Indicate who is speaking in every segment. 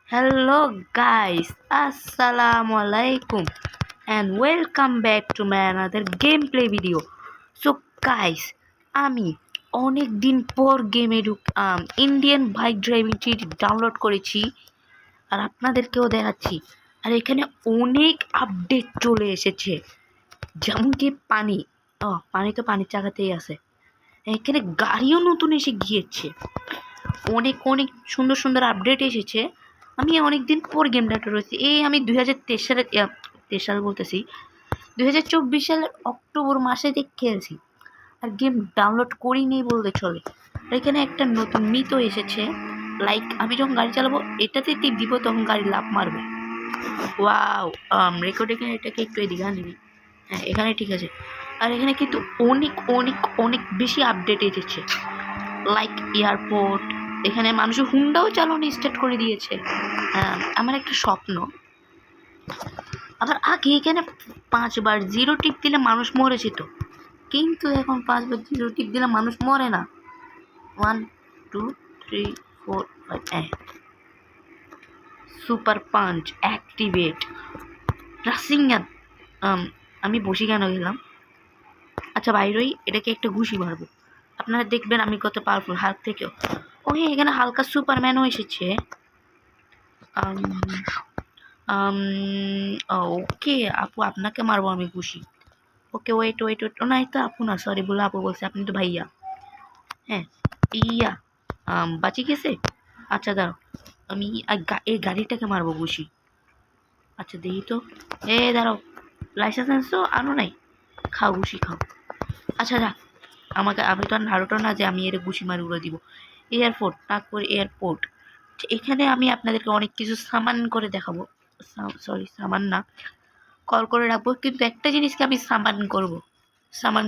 Speaker 1: Hello guys, Assalamualaikum and welcome back to my another gameplay video. So guys, আমি অনেক দিন পর গেমে Indian bike driving cheat download করেছি আর আপনাদেরকেও দেখাচ্ছি। আর এখানে অনেক আপডেট চলে এসেছে, যেমন কি পানি তো পানির চাকাতেই আছে। এখানে গাড়িও নতুন এসে গিয়েছে, অনেক অনেক সুন্দর সুন্দর আপডেট এসেছে। আমি অনেক দিন পর গেম ডাউনলোড করেছি। আমি 2023 সালে 23 সাল বলতেছি 2024 সালের অক্টোবর মাসে খেলছি, আর গেম ডাউনলোড করিনি বলতে চলে। আর এখানে একটা নতুন মিতো এসেছে, লাইক আমি যখন গাড়ি চালাবো এটাতে টিপ দিব তখন গাড়ি লাফ মারবে। ওয়াও, রেকর্ড এখানে এটাকে একটু এদিকে আনিনি। হ্যাঁ, এখানে ঠিক আছে। আর এখানে কিন্তু অনেক অনেক অনেক বেশি আপডেট এসেছে, লাইক এয়ারপোর্ট। এখানে মানুষ হুন্ডাও চালানো স্টার্ট করে দিয়েছে। আমার একটা স্বপ্ন, আবার আগে এখানে 5 বার জিরো টিপ দিলে মানুষ মরে যেত, কিন্তু এখন 5 বার জিরো টিপ দিলে মানুষ মরে না। 1 2 3 4 5 সুপার পাঞ্চ অ্যাক্টিভেট রাসিংয়ান। আমি বসি কেন গেলাম? আচ্ছা বাইরেই এটাকে একটা ঘুষি মারবো, আপনারা দেখবেন আমি কত পাওয়ারফুল হাল্ক থেকেও। হ্যাঁ, এখানে হালকা সুপারম্যানও এসেছে। ওকে আপু, আপনাকে মারবো আমি ঘুষি। ওকে ওয়েট ওয়েট ওয়েট, না এটা আপু না, সরি বলে আপু বলছে, আপনি তো ভাইয়া। হ্যাঁ ইয়া, বাঁচি গেছে। আচ্ছা দাঁড়াও, আমি এই গাড়িটাকে মারবো ঘুষি। আচ্ছা দেখি তো, দাঁড়াও, লাইসেন্স তো আনো নাই, খাও ঘুষি খাও। আচ্ছা যা, আমি তো আর নারুটো না যে আমি এর ঘুষি মারি উড়ে দিব। এয়ারপোর্ট, তারপর এয়ারপোর্ট। এখানে আমি আপনাদেরকে অনেক কিছু সামান করে দেখাবো, সরি সামান না, কল করে রাখবো। কিন্তু একটা জিনিসকে আমি সামান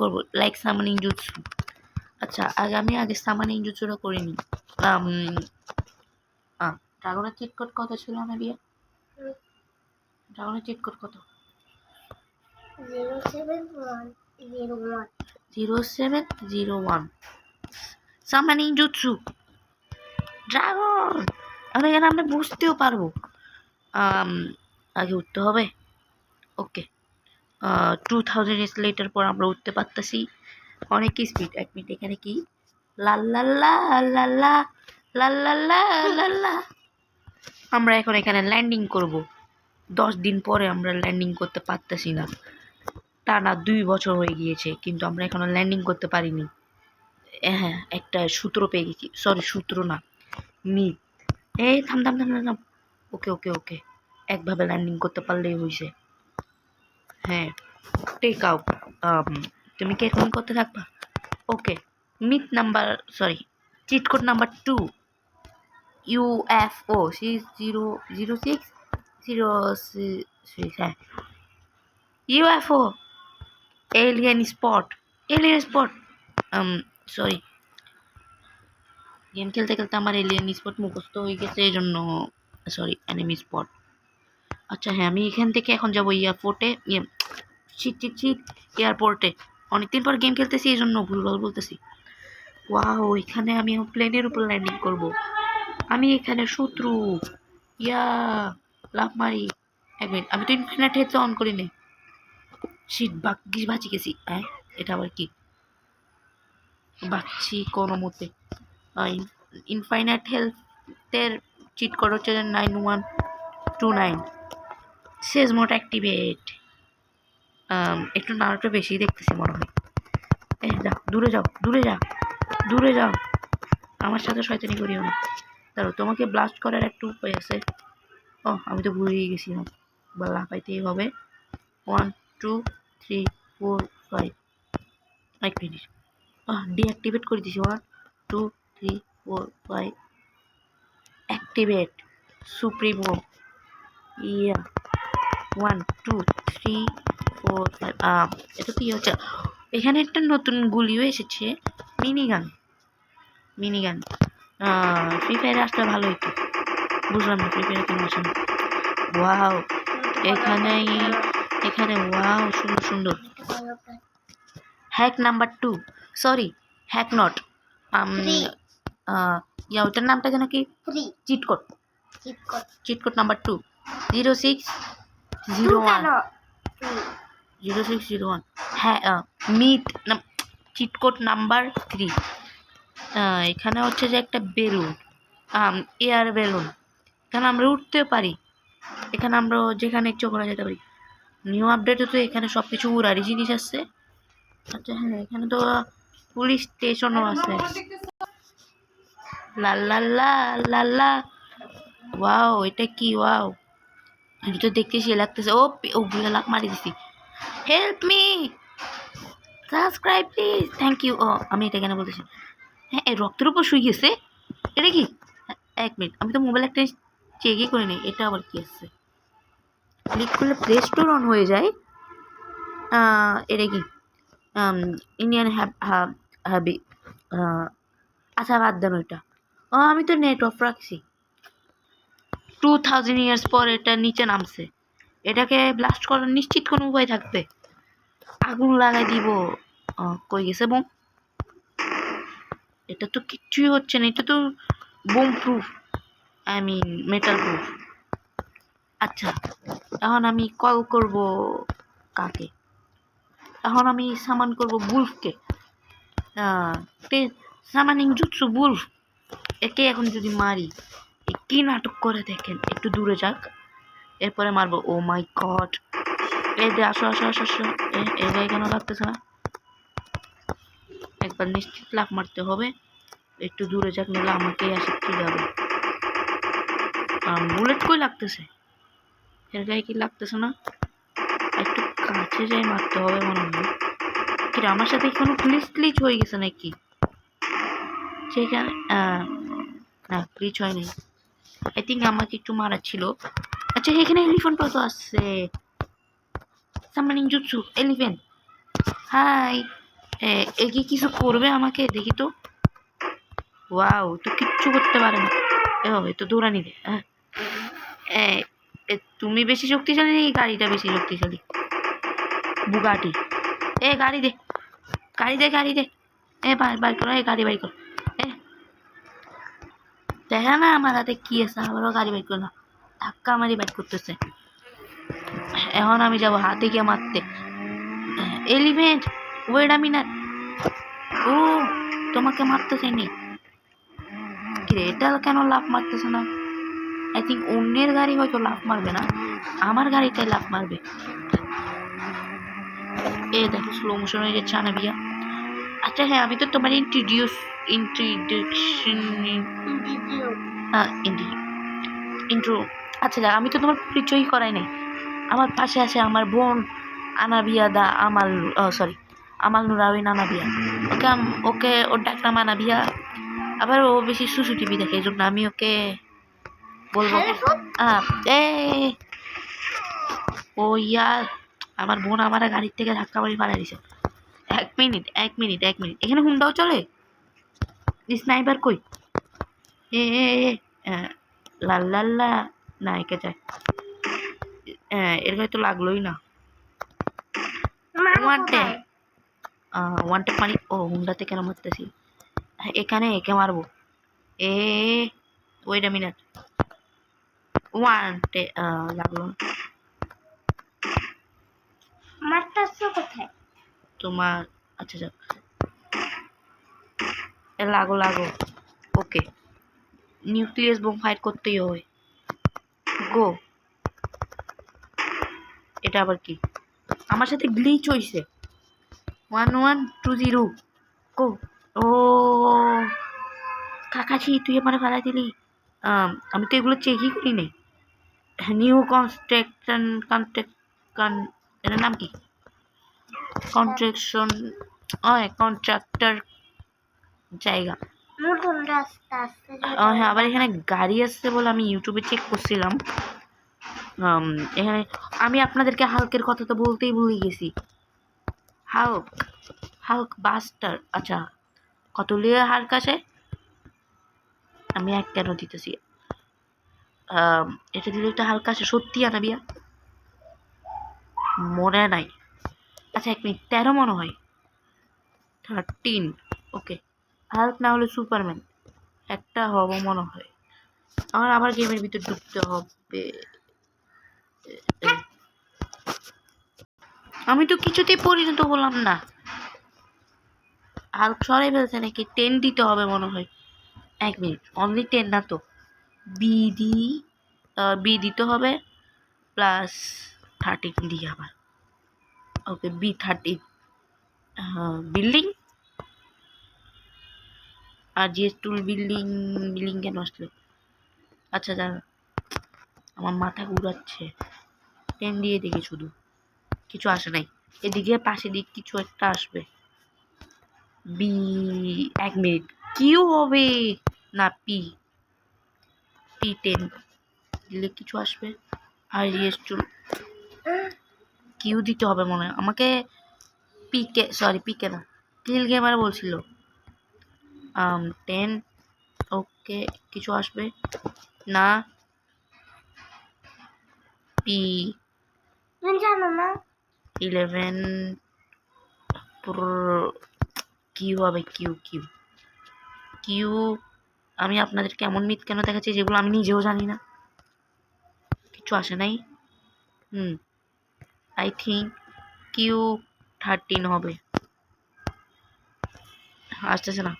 Speaker 1: করব লাইক সামানিং জুৎসু। আচ্ছা আগে সামানিং জুৎসুটা করে নিই। ড্রাগনের চিট কোড কত ছিল না বিয়া? ড্রাগনের চিট কোড কত? 0701 সামানিং জুৎসু ড্রাগন। আর এখানে আমরা বুঝতেও পারবো। আগে উঠতে হবে। ওকে, 2000 ইয়ার্স লেটার পর আমরা উঠতে পারতেছি, অনেক স্পিড। 1 মিনিট, এখানে কি লা। আমরা এখন এখানে ল্যান্ডিং করব। 10 দিন পরে আমরা ল্যান্ডিং করতে পারতেছি না, টানা 2 বছর হয়ে গিয়েছে, কিন্তু আমরা এখনো ল্যান্ডিং করতে পারিনি। হ্যাঁ, একটা সূত্র পেয়ে গেছি, সরি সূত্র না, মিথ। থাম থাম থাম থাম। ওকে ওকে ওকে, একভাবে ল্যান্ডিং করতে পারলেই হয়েছে। হ্যাঁ, টেক আউট। তুমি কি এখন করতে থাকবা? ওকে, মিথ number, sorry cheat code number 2 UFO 600606। হ্যাঁ, UFO alien spot. Sorry, game খেলতে খেলতে আমার এলিয়েন স্পট মুখস্থ হয়ে গেছে, এই জন্য সরি, এনিমি স্পট। আচ্ছা হ্যাঁ, আমি এখান থেকে এখন যাবো এয়ারপোর্টে, এয়ারপোর্টে। অনেকদিন পর গেম খেলতেছি, এই জন্য ভুলভাল বলতেছি। ওয়াও, এখানে আমি প্লেনের উপর ল্যান্ডিং করব। আমি এখানে শত্রু, লাভ মারি। 1 মিনিট, আমি তো ইনফিনিট হেড অন করি নি। শিট, বাঁচি গেছি। এটা আবার কি? বাঁচছি কোনো মতে। ইনফাইনাইট হেলথের চিট কোড হচ্ছে 9129। শেষ মোড অ্যাক্টিভেট। একটু নারুটো বেশি দেখতেছি মনে হয়। যাও, দূরে যাও, আমার সাথে শয়তানি করিও না। দাঁড়াও, তোমাকে ব্লাস্ট করার একটা উপায় আছে। আমি তো ভুলেই গেছিলাম, বা লাফাইতেই হবে। 1 2 3 4 5। 1 মিনিট, ডিঅ্যাক্টিভেট করে দিছি। 1 2 3 4 5 অ্যাক্টিভেট সুপ্রিমো। 1 2 3 4 5। এটা কি হচ্ছে? এখানে একটা নতুন গুলিও এসেছে, মিনিগান। ফ্রি ফায়ারে আসলে ভালো হইতো, বুঝলাম না ফ্রি ফায়ারে কেন আসে না। ওয়াও, এখানে ওয়াও, সুন্দর সুন্দর। Hack number 2, sorry hack not, ওটার নামটা যেন কি, cheat code. Cheat code number 2 0601 হ্যাঁ মিথ চিট কোড নাম্বার 3 এখানে হচ্ছে যে একটা বেলুন এয়ার বেলুন, এখানে আমরা উঠতে পারি, এখানে আমরা যেখানে ইচ্ছে করা যেতে পারি। নিউ আপডেটে তো এখানে সব কিছু উড়ারই জিনিস আছে। আচ্ছা হ্যাঁ, এখানে তো পুলিশ স্টেশনও আছে। লাল্লা লাল্লা, ওয়াও এটা কি, ওয়াও এটা তো দেখতে সে লাগতেছে। ও বুঝে লাভ মারি দিছি। Help me, subscribe please, thank you. ও আমি এটা কেন বলতেছি? হ্যাঁ এই রক্তের উপর শুয়ে গেছে, এটা কি? এক মিনিট, আমি তো মোবাইল একটা চেকই করে নিই, এটা আবার কি আছে? ক্লিক করলে প্লে স্টোর অন হয়ে যায়। এটা কি ইন্ডিয়ান হ্যাবি? আচ্ছা বাদ দেন ওইটা। আমি তো নেট অফ রাখছি। 2000 ইয়ার্স পর এটা নিচে নামছে, এটাকে ব্লাস্ট করার নিশ্চিত কোনো উপায় থাকবে? আগুন লাগাই দিব। কই গেছে বোম? এটা তো কিচ্ছুই হচ্ছে না, এটা তো bomb proof, I mean metal proof. আচ্ছা এখন আমি কল করব কাকে? এখন আমি সামান করব বুলফকে। সামানিং জুৎসু বুলফ, একে এখন যদি মারি, কি নাটক করে দেখেন। একটু দূরে যাক, এরপরে মারবো। ও মাই গড, এই যে আসো আসো আসো আসো, এই জায়গায় কেন লাগতেছে না? একবার নিশ্চিত লাফ মারতে হবে। একটু দূরে যাক, নিলে আমাকেই আসে কি যাবে। বুলেট কই লাগতেছে? এর গায়ে কি লাগতেছে না? একটু কাছে যাই মারতে হবে মনে হয়। কি আমার সাথে কোনো গ্লিচ হয়ে গেছে নাকি? সেখানে না গ্লিচ হয় নাই, আই থিঙ্ক আমাকে একটু মারা ছিল। আচ্ছা এখানে এলিফ্যান্ট তো আসছে। সামানিং জুৎসু এলিফ্যান্ট, হাই। এগি কিছু করবে আমাকে দেখি তো। ওয়াও, তো কিচ্ছু করতে পারে না। তো দৌড়ানি দে। তুমি বেশি শক্তিশালী, এই গাড়িটা বেশি শক্তিশালী। বুগাটি, গাড়ি দে গাড়ি দে গাড়ি দে। বাইর করো, গাড়ি বাইর করো। দেখা না আমার হাতে কি আছে, আবারও গাড়ি বাইর করো না, ধাক্কা মারি বাইর করতেছে। এখন আমি যাবো হাতে গিয়ে মারতে। এলিফ্যান্ট ওয়েট আ মিনিট, ও তোমাকে মারতে চাইনি। এটা কেন লাফ মারতেছে না? আই থিঙ্ক অন্যের গাড়ি হয়তো লাফ মারবে না, আমার গাড়িটাই লাফ মারবে। দেখো স্লো মোশন হয়ে যাচ্ছে আনাবিয়া। আচ্ছা হ্যাঁ, আমি তো তোমার ইন্ট্রো আচ্ছা আমি তো তোমার পরিচয়ই করাই নাই। আমার পাশে আছে আমার বোন আনাবিয়া দা আমাল, সরি আমাল নুরাউইন আনাবিয়া। ওকে ওর ডাকনাম আনাবিয়া। আবার ও বেশি সুসু টিভি দেখে, এই জন্য আমি ওকে বলবো ও ইয়ার। আমার বোন আমার গাড়ির থেকে ধাক্কা মারি পালাই দিছে। এক মিনিট এখানে হুন্ডাও চলে? স্নাইপার কই? লাল্লা না, একে যায়। এর গায়ে তো লাগলোই না। ওয়ানটে পানি। ও হুন্ডাতে কেন মারতেছি? এখানে একে মারবো। ওয়েট আ মিনিট, ওয়ানটে লাগলো। কোথায় তোমার? আচ্ছা যাক, লাগো। ওকে, নিউক্লিয়াস বোম ফাইট করতেই হবে। গো। এটা আবার কি? আমার সাথে গ্লিচ হইছে। 1120 গো। ও কাকাছি, তুই আমার ফেলাই দিলি। আমি তো এগুলো চেকই করি নাই। নিউ এটার নাম কি? কন্ট্রাক্টর জায়গা। হ্যাঁ, আবার এখানে গাড়ি আসছে বলে আমি ইউটিউবে চেক করছিলাম। এখানে আমি আপনাদেরকে হাল্কের কথা তো বলতেই ভুলে গেছি। Hulk buster. আচ্ছা কত লিয়ে হাল্ক আছে? আমি এক কেন দিতেছি? এটা দিলে একটা হালকা আছে সত্যি আনাবিয়া, মনে নাই। আচ্ছা 1 মিনিট, 13 মনে হয়, 13। ওকে, হাল্ক না হলে সুপারম্যান একটা হব মনে হয়। আমার আবার গেমের ভিতর ঢুকতে হবে। আমি তো কিছুতেই পরিণত হলাম না। হাল্ক সরাই ফেলছে নাকি? 10 দিতে হবে মনে হয়। 1 মিনিট, অনলি 10 না তো। বি দিতে হবে প্লাস 13 দিই আবার। ওকে, B13 বিল্ডিং। আর জিএস টুল বিল্ডিং কেন আসলো? আচ্ছা দাঁড়া, আমার মাথা ঘুরাচ্ছে। 10 দিয়ে দেখি, শুধু কিছু আসে নাই। এদিকে পাশে দিক কিছু একটা আসবে। বি 1 মিনিট, কিউ হবে না P10 দিলে কিছু আসবে। আর জিএস টুল কিউ দিতে হবে মনে হয় আমাকে। পিকে না, কিল গেমার বলছিল। 10 ওকে, কিছু আসবে না। পি জানো না 11 কিউ হবে। কিউ আমি আপনাদেরকে এমন মিথ কেন দেখাচ্ছি যেগুলো আমি নিজেও জানি না। কিছু আসে নাই। আই থিঙ্ক কিউ 13 হবে। আসতেছে না।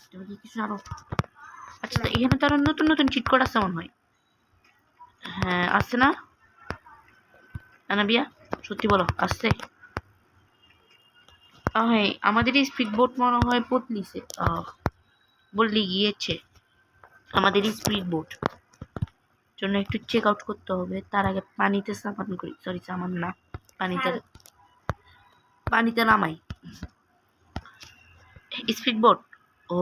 Speaker 1: তুমি কি কিছু জানো? আচ্ছা, এখানে তো আরো নতুন নতুন চিট কোড আসছে মনে হয়। হ্যাঁ, আসছে না আনাবিয়া? সত্যি বলো, আসছে? হ্যাঁ, আমাদের এই স্পিড বোট মনে হয় বদলিছে, বদলে গিয়েছে আমাদের স্পিড বোট। জন্য একটু চেক আউট করতে হবে। তার আগে পানিতে সামান করি, সরি সামান না, পানিতে নামাই স্পিড বোট। ও,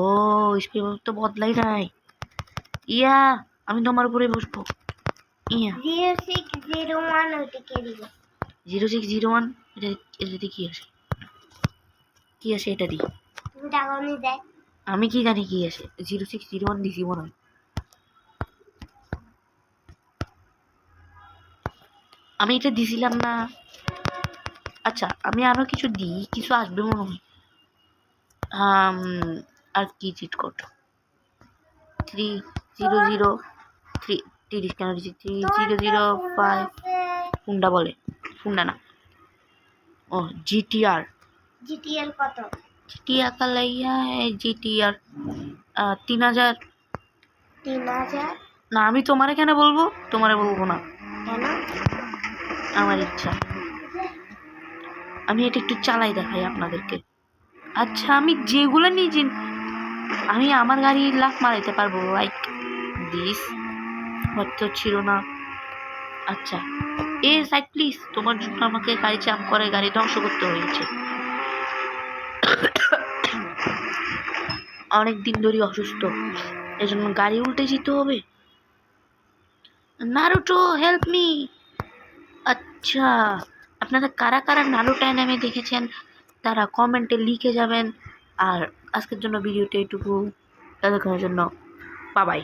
Speaker 1: স্পিড বোট তো বদলাই নাই। ইয়া, আমি তোমার উপরে বসবো। ইয়া
Speaker 2: 0601 ওইটাকে দিব।
Speaker 1: 0601 এটাতে কি আসে এটা দি।
Speaker 2: তুমি ডাগনি দেখ।
Speaker 1: আমি কি জানি কি আসে। 0601 দিছি মনে হয়। আমি এটা দিছিলাম না। আচ্ছা, আমি আরো কিছু দিই, কিছু আসবে মনে হয়। আর কি চিট কোড? 3003 30 কেন দিচ্ছি? 3005 ফুন্ডা বলে, ফুন্ডা না। ও জিটিআর
Speaker 2: কত?
Speaker 1: GTR Kalaiya GTR 3000।
Speaker 2: 3000?
Speaker 1: না, আমি তোমারে কেন বলবো? তোমারে বলবো না,
Speaker 2: কেন?
Speaker 1: আমার ইচ্ছা। আমি এটা একটু চালাই দেখাই আপনাদেরকে। আচ্ছা, আমি যেগুলো নিজে আমি আমার গাড়ি লাফ মারাইতে পারবো, লাইক দিস। হয়তো ছিল না। আচ্ছা, এ সাইড প্লিজ, তোমার জন্য আমাকে গাড়ি জাম্প করে গাড়ি ধ্বংস করতে হয়েছে। অনেক দিন ধরে অসুস্থ, এজন্য গাড়ি উল্টে যেতে হবে। Naruto help me. আচ্ছা, আপনারা কারা কারা নারুটো অ্যানিমে দেখেছেন তারা কমেন্টে লিখে যাবেন। আর আজকের জন্য ভিডিওটা এইটুকু। ততক্ষণের জন্য বাই বাই।